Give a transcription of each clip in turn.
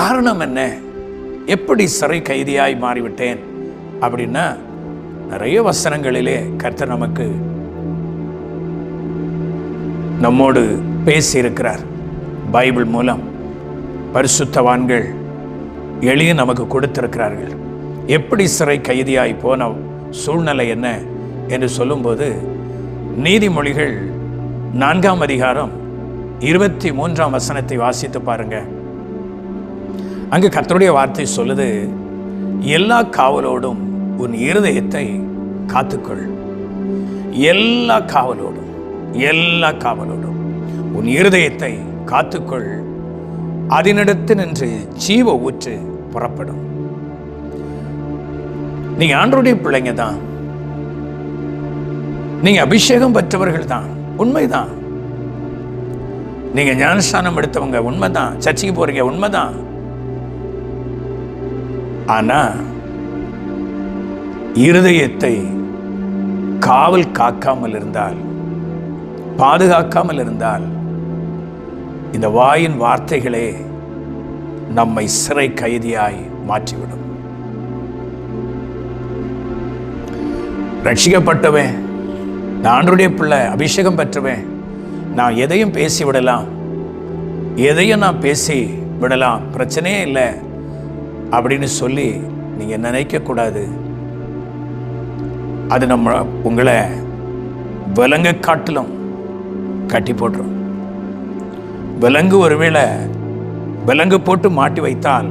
காரணம் என்ன? எப்படி சிறை கைதியாய் மாறிவிட்டேன் அப்படின்னா, நிறைய வசனங்களிலே கர்த்தர் நமக்கு நம்மோடு பேசியிருக்கிறார். பைபிள் மூலம் பரிசுத்தவான்கள் எளிய நமக்கு கொடுத்திருக்கிறார்கள். எப்படி சிறை கைதியாய் போன சூழ்நிலை என்ன என்று சொல்லும்போது, நீதிமொழிகள் 4ஆம் அதிகாரம் 23ஆம் வசனத்தை வாசித்து பாருங்க. அங்கு கர்த்தருடைய வார்த்தை சொல்லுது, எல்லா காவலோடும் உன் இருதயத்தை காத்துக்கொள். எல்லா காவலோடும் உன் இருதயத்தை காத்துக்கொள், அதனிடத்து நின்று ஜீவ ஊற்று புறப்படும். நீங்க ஆண்டவருடைய பிள்ளைங்க தான், நீங்க அபிஷேகம் பெற்றவர்கள் தான், உண்மைதான். நீங்க ஞானஸ்நானம் எடுத்தவங்க, உண்மைதான். சர்ச்சைக்கு போறீங்க, உண்மைதான். ஆனா இருதயத்தை காவல் காக்காமல் இருந்தால், பாதுகாக்காமல் இருந்தால், இந்த வாயின் வார்த்தைகளே நம்மை சிறை கைதியாய் மாற்றிவிடும். ரட்சிக்கப்பட்டவன், நான் ஆண்டவருடைய பிள்ளை, அபிஷேகம் பெற்றவன், நான் எதையும் பேசி விடலாம், எதையும் நான் பேசி விடலாம், பிரச்சனையே இல்லை அப்படின்னு சொல்லி நீங்க நினைக்க கூடாது. அது உங்களை விலங்கு காட்டிலும் கட்டி போட்டுரும். விலங்கு ஒருவேளை விலங்கு போட்டு மாட்டி வைத்தால்,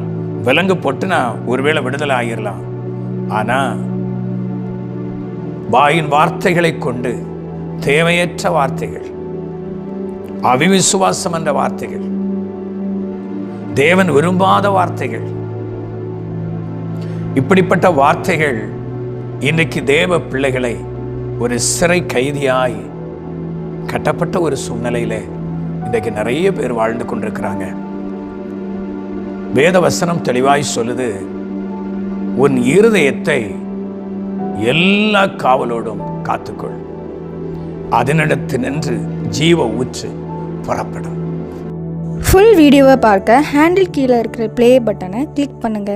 விலங்கு போட்டுனா ஒருவேளை விடுதலை ஆகிடலாம். ஆனா வாயின் வார்த்தைகளை கொண்டு, தேவையற்ற வார்த்தைகள், அவிவிசுவாசம் என்ற வார்த்தைகள், தேவன் விரும்பாத வார்த்தைகள், இப்படிப்பட்ட வார்த்தைகள் இன்றைக்கு தேவ பிள்ளைகளை ஒரு சிறை கைதியாய் கட்டப்பட்ட ஒரு சூழ்நிலையில இன்றைக்கு நிறைய பேர் வாழ்ந்து கொண்டிருக்கிறாங்க. வேத வசனம் தெளிவாய் சொல்லுது, உன் இருதயத்தை எல்லா காவலோடும் காத்துக்கொள், அதனிடத்து நின்று ஜீவ ஊற்று புறப்படும். ஃபுல் வீடியோவை பார்க்க ஹேண்டில் கீழே இருக்கிற ப்ளே பட்டனை கிளிக் பண்ணுங்க.